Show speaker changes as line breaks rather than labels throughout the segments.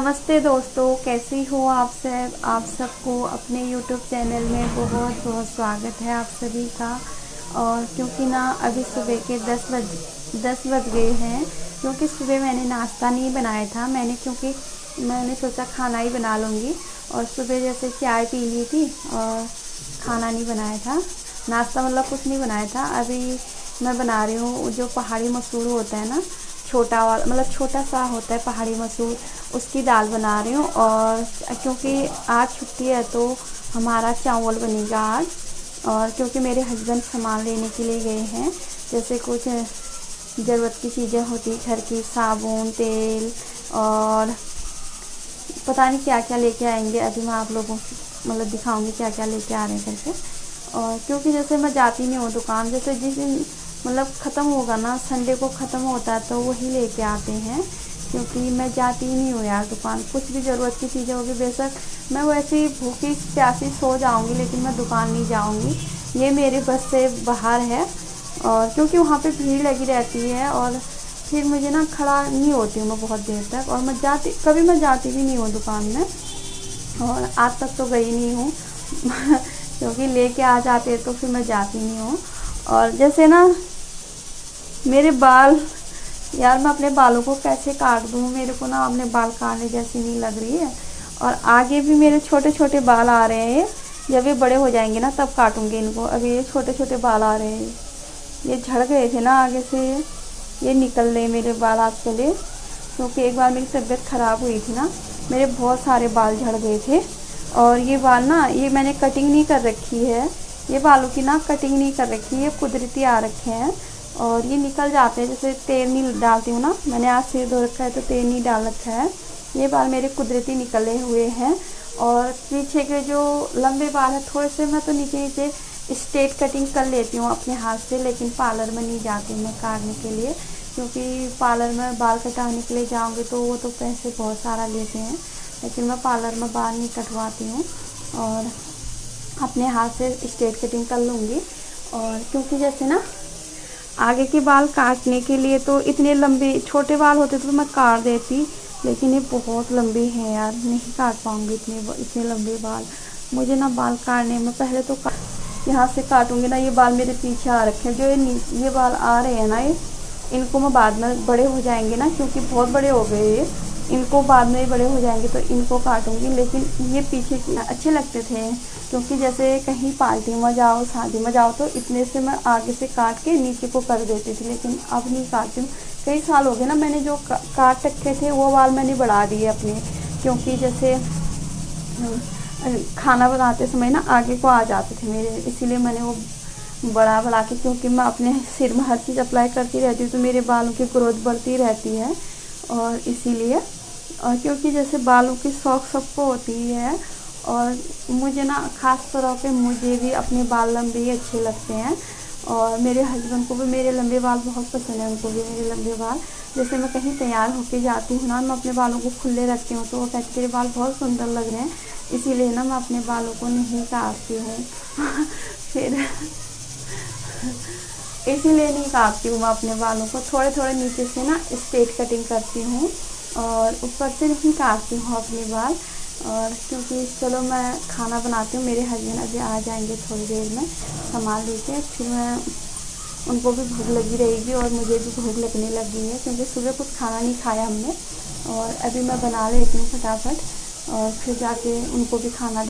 नमस्ते दोस्तों, कैसी हो आप सब। आप सबको अपने YouTube चैनल में बहुत बहुत स्वागत है आप सभी का। और क्योंकि ना अभी सुबह के 10 बज गए हैं, क्योंकि सुबह मैंने नाश्ता नहीं बनाया था। क्योंकि मैंने सोचा खाना ही बना लूँगी, और सुबह जैसे चाय पी ली थी और खाना नहीं बनाया था। नाश्ता मतलब कुछ नहीं बनाया था। अभी मैं बना रही हूँ जो पहाड़ी मसूर होता है ना, छोटा वाला, मतलब छोटा सा होता है पहाड़ी मसूर, उसकी दाल बना रही हूँ। और क्योंकि आज छुट्टी है तो हमारा चावल बनेगा आज। और क्योंकि मेरे हस्बैंड सामान लेने के लिए गए हैं, जैसे कुछ ज़रूरत की चीज़ें होती घर की, साबुन, तेल और पता नहीं क्या क्या लेके आएंगे। अभी मैं आप लोगों को मतलब दिखाऊंगी क्या क्या लेके आ रहे हैं करके। और क्योंकि जैसे मैं जाती नहीं हूँ दुकान, जैसे जिस दिन मतलब ख़त्म होगा ना, संडे को ख़त्म होता है तो वही लेके आते हैं। क्योंकि मैं जाती ही नहीं हूँ यार दुकान। कुछ भी ज़रूरत की चीज़ें होगी, बेशक मैं वैसे ही भूखी प्यासी सो जाऊँगी, लेकिन मैं दुकान नहीं जाऊँगी। ये मेरे बस से बाहर है। और क्योंकि वहाँ पे भीड़ लगी रहती है, और फिर मुझे ना खड़ा नहीं होती हूँ मैं बहुत देर तक। और कभी मैं जाती भी नहीं हूँ दुकान में, और आज तक तो गई नहीं हूँ क्योंकि लेके आ जाते हैं तो फिर मैं जाती नहीं हूँ। और जैसे ना मेरे बाल, यार मैं अपने बालों को कैसे काट दूँ, मेरे को ना अपने बाल काटने जैसी नहीं लग रही है। और आगे भी मेरे छोटे छोटे बाल आ रहे हैं, जब ये बड़े हो जाएंगे ना तब काटूंगी इनको। अभी ये छोटे छोटे बाल आ रहे हैं, ये झड़ गए थे ना आगे से, ये निकल रहे मेरे बाल आज चले। क्योंकि एक बार मेरी तबीयत ख़राब हुई थी ना, मेरे बहुत सारे बाल झड़ गए थे। और ये बाल ना, ये मैंने कटिंग नहीं कर रखी है, ये बालों की ना कटिंग नहीं कर रखी है, कुदरती आ रखे हैं। और ये निकल जाते हैं, जैसे तेल नहीं डालती हूँ ना, मैंने आज सिर धो रखा है तो तेल नहीं डाल रखा है। ये बाल मेरे कुदरती निकले हुए हैं। और पीछे के जो लंबे बाल हैं थोड़े से, मैं तो नीचे नीचे स्ट्रेट कटिंग कर लेती हूँ अपने हाथ से, लेकिन पार्लर में नहीं जाती मैं काटने के लिए। क्योंकि पार्लर में बाल कटाने के लिए जाऊँगी तो वो तो पैसे बहुत सारा लेते हैं, लेकिन मैं पार्लर में बाल नहीं कटवाती हूँ और अपने हाथ से स्ट्रेट कटिंग कर लूँगी। और क्योंकि जैसे ना आगे के बाल काटने के लिए तो इतने लंबे, छोटे बाल होते तो मैं काट देती, लेकिन ये बहुत लंबे हैं यार, नहीं काट पाऊँगी इतने लंबे बाल। मुझे ना बाल काटने में पहले तो यहाँ से काटूँगी ना, ये बाल मेरे पीछे आ रखे हैं, जो ये बाल आ रहे हैं ना, ये इनको मैं बाद में बड़े हो जाएंगे ना, क्योंकि बहुत बड़े हो गए ये, इनको बाद में बड़े हो जाएंगे तो इनको काटूंगी। लेकिन ये पीछे अच्छे लगते थे, क्योंकि जैसे कहीं पार्टी में जाओ, शादी में जाओ, तो इतने से मैं आगे से काट के नीचे को कर देती थी, लेकिन अब नहीं काटती हूँ। कई साल हो गए ना, मैंने जो काट रखे थे वो बाल मैंने बढ़ा दिए अपने। क्योंकि जैसे खाना बनाते समय ना आगे को आ जाते थे मेरे, इसीलिए मैंने वो बढ़ा के, क्योंकि मैं अपने सिर में हर चीज़ अप्लाई करती रहती हूँ तो मेरे बालों की ग्रोथ बढ़ती रहती है। और इसीलिए, और क्योंकि जैसे बालों की शौक सबको होती है, और मुझे ना ख़ास तौर पे मुझे भी अपने बाल लंबे ही अच्छे लगते हैं। और मेरे हस्बैंड को भी मेरे लंबे बाल बहुत पसंद है, उनको भी मेरे लंबे बाल। जैसे मैं कहीं तैयार होके जाती हूँ ना, मैं अपने बालों को खुले रखती हूँ तो वो कहते तेरे बाल बहुत सुंदर लग रहे हैं, इसीलिए ना मैं अपने बालों को नहीं काटती हूँ फिर इसीलिए नहीं काटती हूँ मैं अपने बालों को, थोड़े थोड़े नीचे से ना स्ट्रेट कटिंग करती हूँ, और ऊपर से नहीं काटती हूँ अपने बाल। और क्योंकि चलो मैं खाना बनाती हूँ, मेरे हस्बैंड अभी आ जाएंगे थोड़ी देर में सामान लेके, फिर मैं उनको भी भूख लगी रहेगी और मुझे भी भूख लगने लगी है, क्योंकि सुबह कुछ खाना नहीं खाया हमने। और अभी मैं बना लेती हूँ फटाफट, और फिर जाके उनको भी खाना।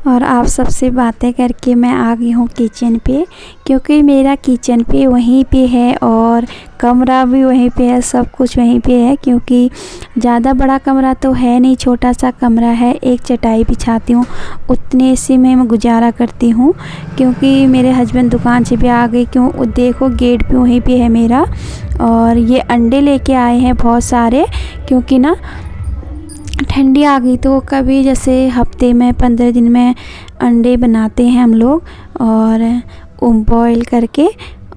और आप सबसे बातें करके मैं आ गई हूँ किचन पे, क्योंकि मेरा किचन पे वहीं पे है और कमरा भी वहीं पे है, सब कुछ वहीं पे है। क्योंकि ज़्यादा बड़ा कमरा तो है नहीं, छोटा सा कमरा है, एक चटाई बिछाती हूँ, उतने से मैं गुजारा करती हूँ। क्योंकि मेरे हस्बैंड दुकान से भी आ गए, क्यों देखो गेट पे वहीं पे है मेरा। और ये अंडे लेके आए हैं बहुत सारे, क्योंकि ना ठंडी आ गई तो कभी जैसे हफ्ते में 15 दिन में अंडे बनाते हैं हम लोग, और बॉईल करके।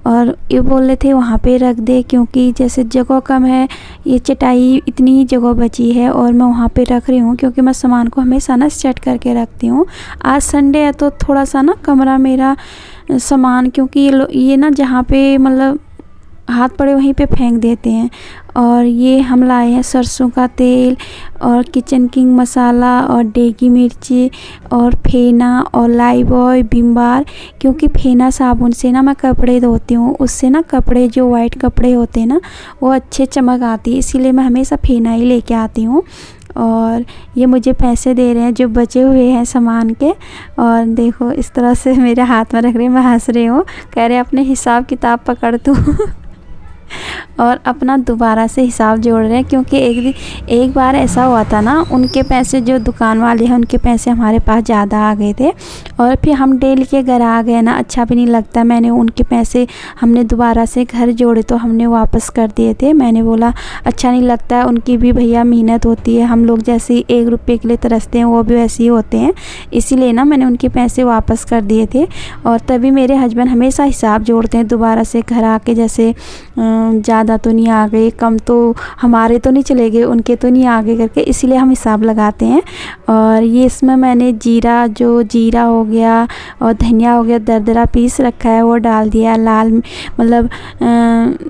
और ये बोल रहे थे वहाँ पे रख दे, क्योंकि जैसे जगह कम है, ये चटाई इतनी ही जगह बची है और मैं वहाँ पे रख रही हूँ, क्योंकि मैं सामान को हमेशा ना सेट करके रखती हूँ। आज संडे है तो थोड़ा सा ना कमरा मेरा सामान, क्योंकि ये ना जहाँ पे मतलब हाथ पड़े वहीं पे फेंक देते हैं। और ये हम लाए हैं सरसों का तेल और किचन किंग मसाला और देगी मिर्ची और फेना और लाइबॉय विम बार, क्योंकि फेना साबुन से ना मैं कपड़े धोती हूँ, उससे ना कपड़े जो वाइट कपड़े होते हैं ना वो अच्छे चमक आती है, इसीलिए मैं हमेशा फेना ही लेके आती हूँ। और ये मुझे पैसे दे रहे हैं जो बचे हुए हैं सामान के। और देखो इस तरह से मेरे हाथ में रख रहे हैं, मैं हंस रही हूँ, कह रहे अपने हिसाब किताब पकड़ तू और अपना दोबारा से हिसाब जोड़ रहे हैं, क्योंकि एक बार ऐसा हुआ था ना, उनके पैसे जो दुकान वाले हैं उनके पैसे हमारे पास ज़्यादा आ गए थे और फिर हम डेली के घर आ गए ना, अच्छा भी नहीं लगता। मैंने उनके पैसे हमने दोबारा से घर जोड़े तो हमने वापस कर दिए थे। मैंने बोला अच्छा नहीं लगता है, उनकी भी भैया मेहनत होती है, हम लोग जैसे 1 रुपये के लिए तरसते हैं वो भी वैसे ही होते हैं, इसीलिए ना मैंने उनके पैसे वापस कर दिए थे। और तभी मेरे हस्बैंड हमेशा हिसाब जोड़ते हैं दोबारा से घर आके, जैसे ज़्यादा तो नहीं आ गए, कम तो हमारे तो नहीं चले गए, उनके तो नहीं आ गए करके, इसलिए हम हिसाब लगाते हैं। और ये इसमें मैंने जीरा हो गया और धनिया हो गया दरदरा पीस रखा है वो डाल दिया, लाल मतलब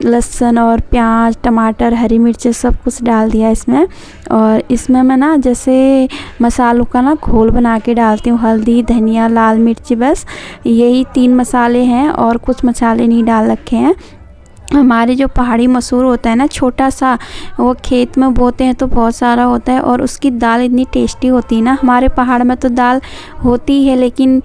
लहसुन और प्याज टमाटर हरी मिर्च सब कुछ डाल दिया इसमें। और इसमें मैं ना जैसे मसालों का ना घोल बना के डालती हूँ, हल्दी धनिया लाल मिर्ची, बस यही 3 मसाले हैं और कुछ मसाले नहीं डाल रखे हैं। हमारे जो पहाड़ी मसूर होता है ना छोटा सा, वो खेत में बोते हैं तो बहुत सारा होता है और उसकी दाल इतनी टेस्टी होती है ना। हमारे पहाड़ में तो दाल होती है लेकिन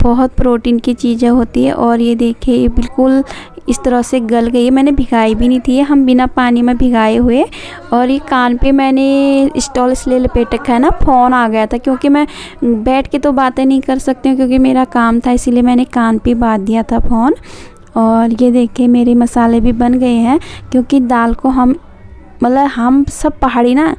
बहुत प्रोटीन की चीज़ें होती है। और ये देखिए ये बिल्कुल इस तरह से गल गई है, मैंने भिगाई भी नहीं थी, हम बिना पानी में भिगाए हुए। और ये कान पे मैंने स्टॉल इसलिए लपेट रखा है ना, फ़ोन आ गया था, क्योंकि मैं बैठ के तो बातें नहीं कर सकती हूँ क्योंकि मेरा काम था, इसीलिए मैंने कान पे बांध दिया था फ़ोन। और ये देखिए मेरे मसाले भी बन गए हैं, क्योंकि दाल को हम मतलब हम सब पहाड़ी ना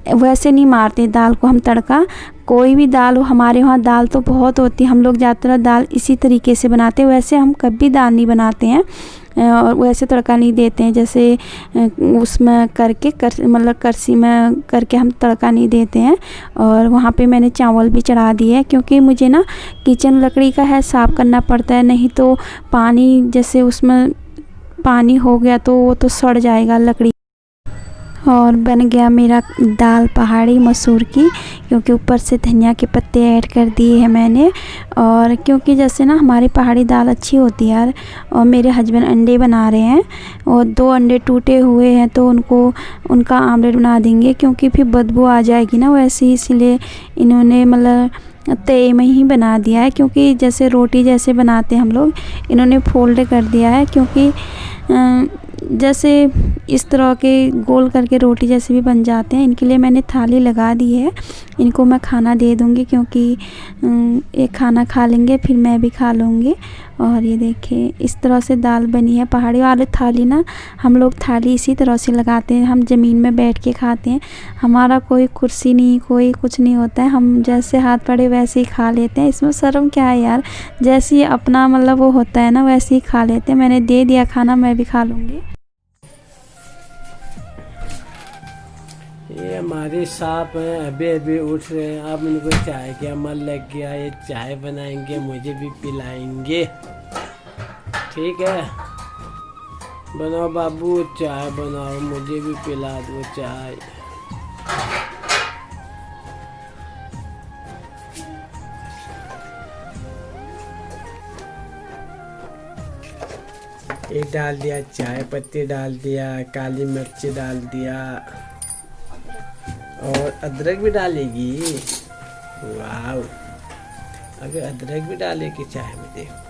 वैसे नहीं मारते दाल को, हम तड़का कोई भी दाल हो, हमारे वहाँ दाल तो बहुत होती है, हम लोग ज़्यादातर दाल इसी तरीके से बनाते हैं। वैसे हम कभी दाल नहीं बनाते हैं और वैसे तड़का नहीं देते हैं, जैसे उसमें करके मतलब करसी में करके हम तड़का नहीं देते हैं। और वहाँ पे मैंने चावल भी चढ़ा दिए हैं, क्योंकि मुझे ना किचन लकड़ी का है, साफ़ करना पड़ता है, नहीं तो पानी जैसे उसमें पानी हो गया तो वो तो सड़ जाएगा लकड़ी। और बन गया मेरा दाल पहाड़ी मसूर की, क्योंकि ऊपर से धनिया के पत्ते ऐड कर दिए हैं मैंने। और क्योंकि जैसे ना हमारी पहाड़ी दाल अच्छी होती है यार। और मेरे हस्बैंड अंडे बना रहे हैं और 2 अंडे टूटे हुए हैं तो उनका आमलेट बना देंगे, क्योंकि फिर बदबू आ जाएगी ना वैसे ही, इसलिए इन्होंने मतलब तवे में ही बना दिया है, क्योंकि जैसे रोटी जैसे बनाते हैं हम लोग, इन्होंने फोल्ड कर दिया है, क्योंकि जैसे इस तरह के गोल करके रोटी जैसे भी बन जाते हैं। इनके लिए मैंने थाली लगा दी है, इनको मैं खाना दे दूँगी, क्योंकि एक खाना खा लेंगे फिर मैं भी खा लूँगी। और ये देखिए इस तरह से दाल बनी है। पहाड़ी वाली थाली ना हम लोग थाली इसी तरह से लगाते हैं, हम ज़मीन में बैठ के खाते हैं, हमारा कोई कुर्सी नहीं कोई कुछ नहीं होता है, हम जैसे हाथ पड़े वैसे ही खा लेते हैं। इसमें शर्म क्या है यार, जैसे ही अपना मतलब वो होता है ना वैसे ही खा लेते हैं। मैंने दे दिया खाना, मैं भी खा लूँगी।
ये हमारे सांप हैं, अभी अभी उठ रहे हैं। अब इनको चाय का मन लग गया, ये चाय बनाएंगे, मुझे भी पिलाएंगे। ठीक है, बनाओ बाबू चाय बनाओ, मुझे भी पिला दो चाय। ये डाल दिया, चाय पत्ती डाल दिया, काली मिर्च डाल दिया और अदरक भी डालेगी। वाह, अगर अदरक भी डालेगी चाय में, देखो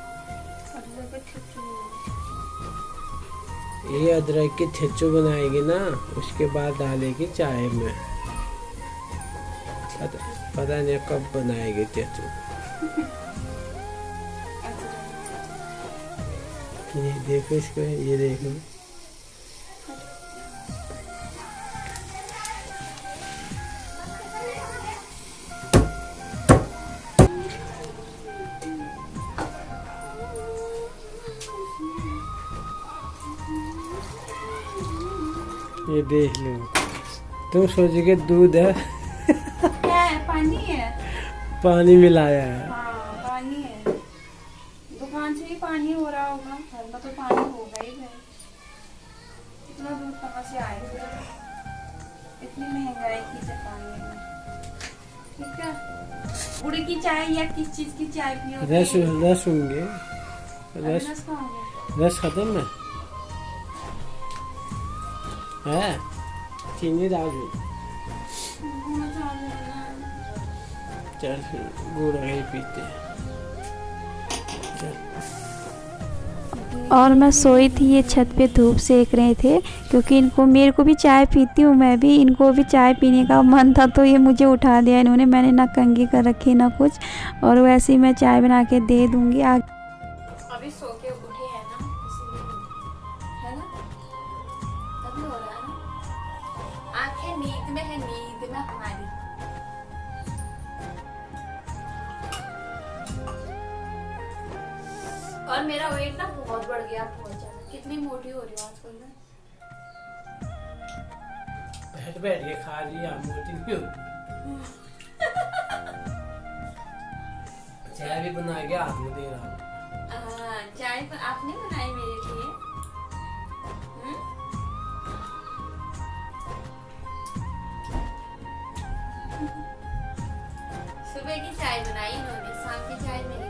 ये अदरक की ठेचू बनाएगी ना, उसके बाद डालेगी चाय में। पता नहीं कब बनाएगी ठेचू। ये देखो इसको, ये देखो ये देख लो, तुम सोचोगे दूध है।
क्या है? पानी है,
पानी मिलाया है।
हाँ पानी है, दुकान से ही पानी हो रहा होगा, घर में तो पानी होगा ही है।
इतना दूर कहाँ से आए थे, इतनी महंगाई की जमाने में। ठीक है, गुड़ की चाय या किस चीज की चाय पियोगे?
रस होंगे,
रस खाओगे?
रस खत्म है, चीनी डाल दो। चल फिर गुड़ ही पीते हैं।
और मैं सोई थी, ये छत पे धूप सेक रहे थे क्योंकि इनको, मेरे को भी चाय पीती हूँ मैं भी, इनको भी चाय पीने का मन था तो ये मुझे उठा दिया इन्होंने। मैंने ना कंघी कर रखी ना कुछ, और वैसे ही मैं चाय बना के दे दूँगी।
अभी सो के उठे हैं ना, इसीलिए है ना, तभी हो रहा है ना। आंखें नींद में है, नींद में हमारी। और मेरा वेट ना बहुत बढ़ गया, बहुत ज्यादा। कितनी मोटी हो रही हूँ आजकल मैं।
बैठ के खा लिया, मोटी भी हो। चाय भी बना के हाथ में दे रहा हूँ।
चाय पर आपने बनाई मेरे लिए। सुबह की चाय बनाई इन्होंने, शाम की चाय मेरे